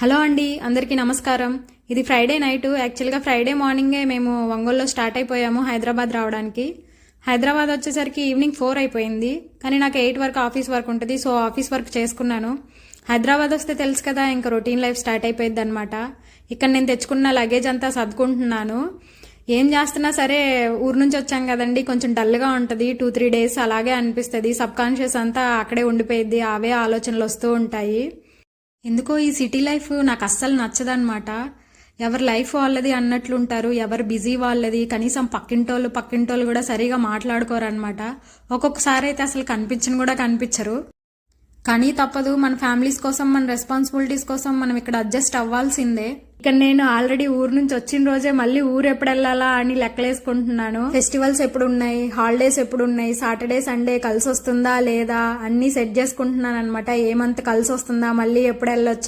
Hello అండి, అందరికీ నమస్కారం. ఇది ఫ్రైడే నైట్. యాక్చువల్గా ఫ్రైడే మార్నింగే మేము ఒంగోలులో స్టార్ట్ అయిపోయాము హైదరాబాద్ రావడానికి. హైదరాబాద్ వచ్చేసరికి ఈవినింగ్ 4 అయిపోయింది. కానీ నాకు 8 వరకు ఆఫీస్ వర్క్ ఉంటుంది, సో ఆఫీస్ వర్క్ చేసుకున్నాను. హైదరాబాద్ వస్తే తెలుసు కదా, ఇంకా రొటీన్ లైఫ్ స్టార్ట్ అయిపోయింది అనమాట. ఇక్కడ నేను తెచ్చుకున్న లగేజ్ అంతా సర్దుకుంటున్నాను. ఏం చేస్తున్నా సరే ఊరు నుంచి వచ్చాం కదండి, కొంచెం డల్గా ఉంటుంది. 2-3 డేస్ అలాగే అనిపిస్తుంది. సబ్ కాన్షియస్ అంతా అక్కడే ఉండిపోయింది, అవే ఆలోచనలు వస్తూ ఉంటాయి. ఎందుకో ఈ సిటీ లైఫ్ నాకు అస్సలు నచ్చదనమాట. ఎవరి లైఫ్ వాళ్ళది అన్నట్లుంటారు, ఎవరు బిజీ వాళ్ళది. కనీసం పక్కింటోళ్ళు కూడా సరిగా మాట్లాడుకోరు అనమాట. ఒక్కొక్కసారి అయితే అసలు కనిపించరు. కానీ తప్పదు, మన ఫ్యామిలీస్ కోసం, మన రెస్పాన్సిబిలిటీస్ కోసం మనం ఇక్కడ అడ్జస్ట్ అవ్వాల్సిందే. ఇక్కడ నేను ఆల్రెడీ ఊరు నుంచి వచ్చిన రోజే మళ్ళీ ఊరు ఎప్పుడు వెళ్ళాలా అని లెక్కలేసుకుంటున్నాను. ఫెస్టివల్స్ ఎప్పుడు ఉన్నాయి, హాలిడేస్ ఎప్పుడు ఉన్నాయి, సాటర్డే సండే కలిసి వస్తుందా లేదా అన్ని సెట్ చేసుకుంటున్నాను అనమాట. ఏ మంత్ కలిసి వస్తుందా, మళ్ళీ ఎప్పుడు వెళ్ళొచ్చు